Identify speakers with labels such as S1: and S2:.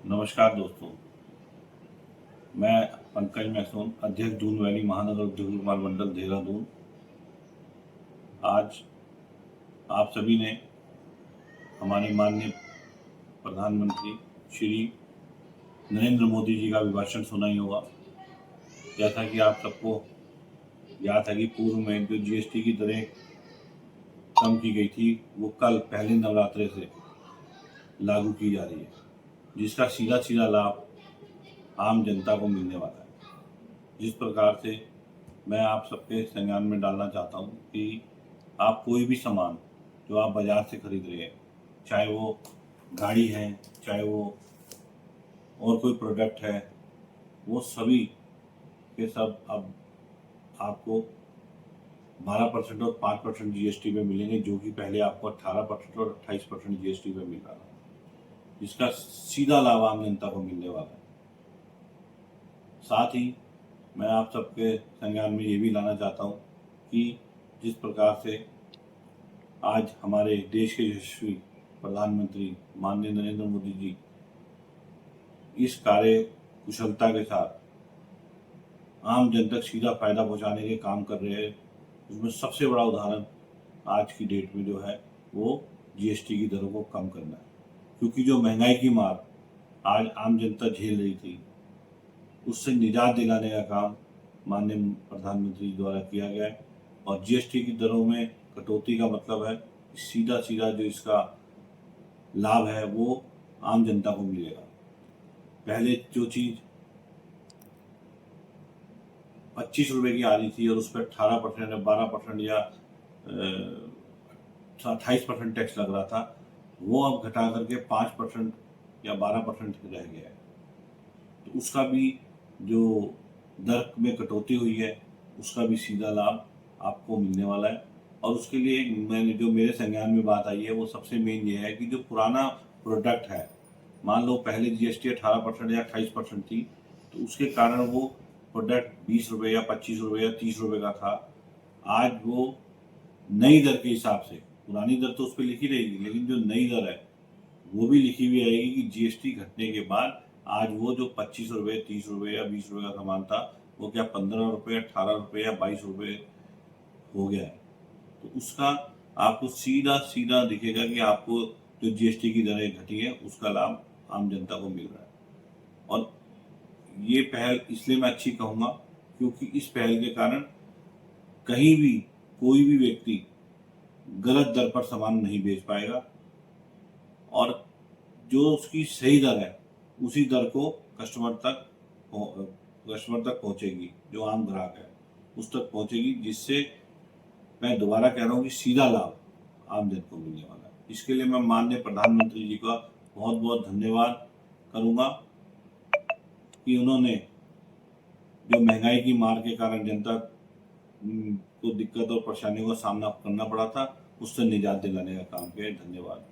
S1: नमस्कार दोस्तों, मैं पंकज मैसून, अध्यक्ष दून वैली महानगर उद्योग निर्माण मंडल देहरादून। आज आप सभी ने हमारे माननीय प्रधानमंत्री श्री नरेंद्र मोदी जी का अभिभाषण सुना ही होगा। जैसा कि आप सबको याद है कि पूर्व में जो जीएसटी की दरें कम की गई थी, वो कल पहले नवरात्रे से लागू की जा रही है, जिसका सीधा सीधा लाभ आम जनता को मिलने वाला है। जिस प्रकार से मैं आप सबके संज्ञान में डालना चाहता हूँ कि आप कोई भी सामान जो आप बाजार से खरीद रहे हैं, चाहे वो गाड़ी है, चाहे वो और कोई प्रोडक्ट है, वो सभी के सब अब आपको 12% और 5% जीएसटी पे मिलेंगे, जो कि पहले आपको 18% और 28% जीएसटी पे मिल रहा है, जिसका सीधा लाभ आम जनता को मिलने वाला है। साथ ही मैं आप सबके संज्ञान में ये भी लाना चाहता हूँ कि जिस प्रकार से आज हमारे देश के यशस्वी प्रधानमंत्री माननीय नरेंद्र मोदी जी इस कार्य कुशलता के साथ आम जन तक सीधा फायदा पहुंचाने के काम कर रहे हैं, उसमें सबसे बड़ा उदाहरण आज की डेट में जो है वो जीएसटी की दरों को कम करना है। क्योंकि जो महंगाई की मार आज आम जनता झेल रही थी, उससे निजात दिलाने का काम माननीय प्रधानमंत्री द्वारा किया गया है। और जीएसटी की दरों में कटौती का मतलब है सीधा सीधा जो इसका लाभ है वो आम जनता को मिलेगा। पहले जो चीज 25 रुपए की आ रही थी और उस पर 18% या 12% या 28% टैक्स लग रहा था, वो अब घटा करके 5% या 12% रह गया है। तो उसका भी जो दर में कटौती हुई है, उसका भी सीधा लाभ आपको मिलने वाला है। और उसके लिए मैंने जो मेरे संज्ञान में बात आई है, वो सबसे मेन ये है कि जो पुराना प्रोडक्ट है, मान लो पहले जीएसटी 18% या 28% थी, तो उसके कारण वो प्रोडक्ट 20 रुपये या 25 रुपये या 30 रुपये का था। आज वो नई दर के हिसाब से, पुरानी दर तो उस पर लिखी रहेगी, लेकिन जो नई दर है वो भी लिखी हुई आएगी कि जीएसटी घटने के बाद आज वो जो 25 रुपये, 30 रुपये या 20 रुपये का सामान था, वो क्या 15 रुपये, 18 रुपये या 22 रुपये हो गया है। तो उसका आपको सीधा सीधा दिखेगा कि आपको जो जीएसटी की दरें घटी है, उसका लाभ आम जनता को मिल रहा है। और ये पहल इसलिए मैं अच्छी कहूँगा क्योंकि इस पहल के कारण कहीं भी कोई भी व्यक्ति गलत दर पर सामान नहीं बेच पाएगा, और जो उसकी सही दर है उसी दर को कस्टमर तक पहुंचेगी, जो आम ग्राहक है उस तक पहुंचेगी, जिससे मैं दोबारा कह रहा हूँ कि सीधा लाभ आम जन को मिलने वाला है। इसके लिए मैं माननीय प्रधानमंत्री जी का बहुत बहुत धन्यवाद करूंगा कि उन्होंने जो महंगाई की मार के कारण जनता को दिक्कत और परेशानियों का सामना करना पड़ा था, उससे निजात दिलाने का काम किया है। धन्यवाद।